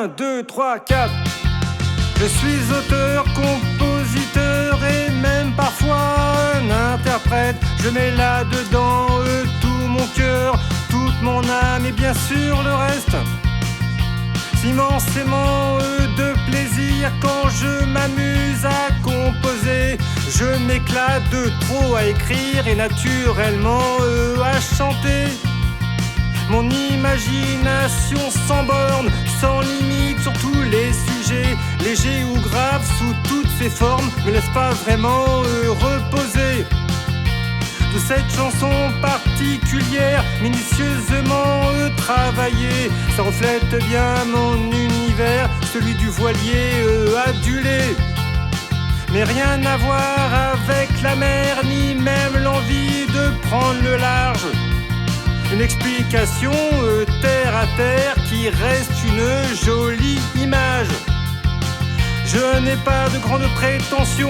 1, 2, 3, 4. Je suis auteur, compositeur et même parfois un interprète. Je mets là-dedans tout mon cœur, toute mon âme et bien sûr le reste. Immensément de plaisir quand je m'amuse à composer. Je m'éclate de trop à écrire et naturellement à chanter. Mon imagination sans borne, sans limite sur tous les sujets, légers ou graves sous toutes ses formes, me laisse pas vraiment reposer. De cette chanson particulière, minutieusement travaillée, ça reflète bien mon univers, celui du voilier adulé. Mais rien à voir avec la mer, ni même l'envie de prendre le large. Une explication terre à terre qui reste une jolie image. Je n'ai pas de grandes prétentions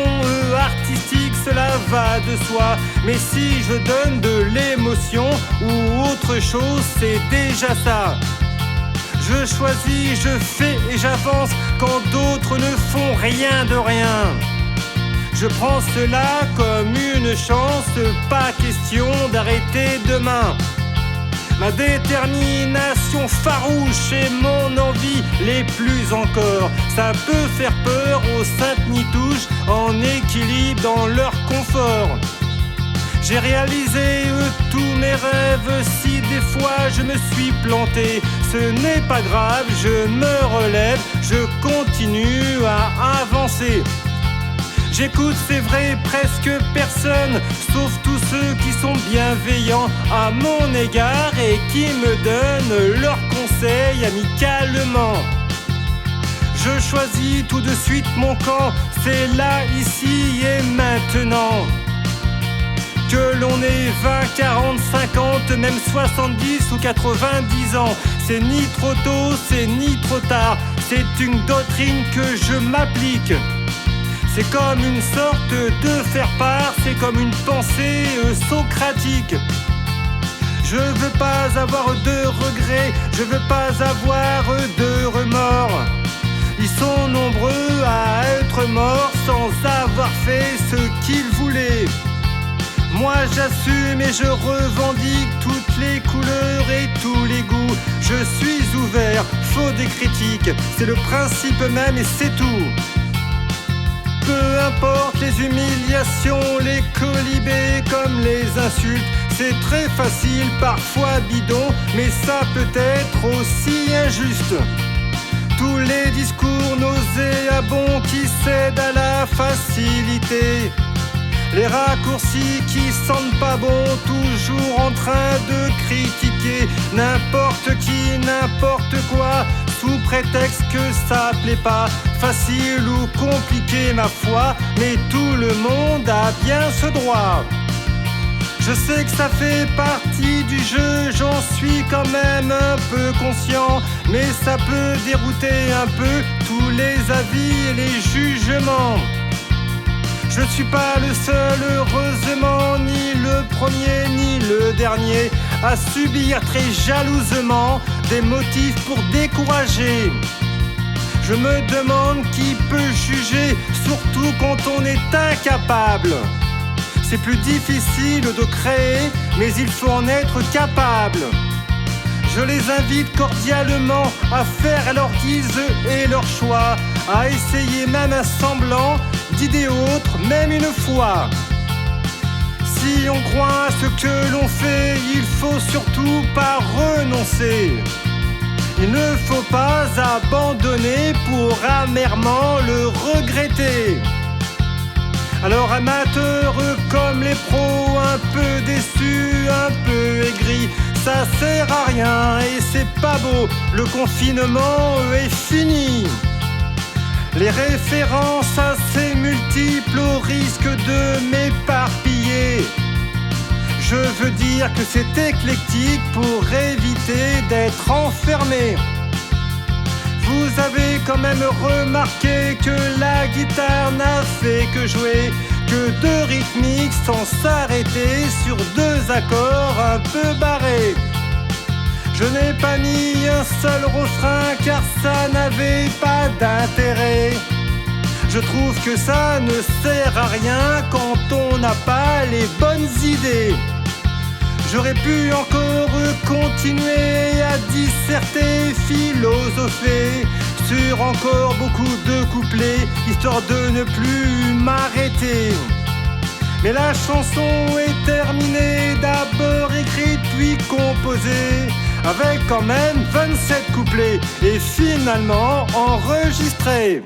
artistiques, cela va de soi. Mais si je donne de l'émotion ou autre chose, c'est déjà ça. Je choisis, je fais et j'avance quand d'autres ne font rien de rien. Je prends cela comme une chance, pas question d'arrêter demain. Ma détermination farouche et mon envie les plus encore. Ça peut faire peur aux saintes nitouches en équilibre dans leur confort. J'ai réalisé tous mes rêves, si des fois je me suis planté, ce n'est pas grave, je me relève, je continue à avancer. J'écoute, c'est vrai, presque personne, sauf tous ceux qui sont bienveillants à mon égard et qui me donnent leurs conseils amicalement. Je choisis tout de suite mon camp, c'est là, ici et maintenant. Que l'on ait 20, 40, 50, même 70 ou 90 ans, c'est ni trop tôt, c'est ni trop tard, c'est une doctrine que je m'applique. C'est comme une sorte de faire-part, c'est comme une pensée socratique. Je veux pas avoir de regrets, je veux pas avoir de remords. Ils sont nombreux à être morts sans avoir fait ce qu'ils voulaient. Moi j'assume et je revendique toutes les couleurs et tous les goûts. Je suis ouvert, faux des critiques, c'est le principe même et c'est tout. Peu importe les humiliations, les colibés comme les insultes, c'est très facile, parfois bidon, mais ça peut être aussi injuste. Tous les discours nauséabonds qui cèdent à la facilité, les raccourcis qui sentent pas bon, toujours en train de critiquer n'importe qui, n'importe quoi, sous prétexte que ça plaît pas. Facile ou compliqué ma foi, mais tout le monde a bien ce droit. Je sais que ça fait partie du jeu, j'en suis quand même un peu conscient, mais ça peut dérouter un peu tous les avis et les jugements. Je suis pas le seul, heureusement, ni le premier ni le dernier, à subir très jalousement des motifs pour décourager. Je me demande qui peut juger, surtout quand on est incapable. C'est plus difficile de créer, mais il faut en être capable. Je les invite cordialement à faire leur guise et leur choix, à essayer même un semblant d'idée autre, même une fois. Si on croit à ce que l'on fait, il faut surtout pas renoncer. Il ne faut pas abandonner pour amèrement le regretter. Alors amateurs comme les pros, un peu déçus, un peu aigris, ça sert à rien et c'est pas beau, le confinement est fini. Les références assez multiples au risque de m'éparpiller. Je veux dire que c'est éclectique pour éviter d'être enfermé. Vous avez quand même remarqué que la guitare n'a fait que jouer que deux rythmiques sans s'arrêter sur deux accords un peu barrés. Je n'ai pas mis un seul refrain car ça n'avait pas d'intérêt. Je trouve que ça ne sert à rien quand on n'a pas les bonnes idées. J'aurais pu encore continuer à disserter, philosopher sur encore beaucoup de couplets, histoire de ne plus m'arrêter. Mais la chanson est terminée, d'abord écrite puis composée, avec quand même 27 couplets et finalement enregistrée.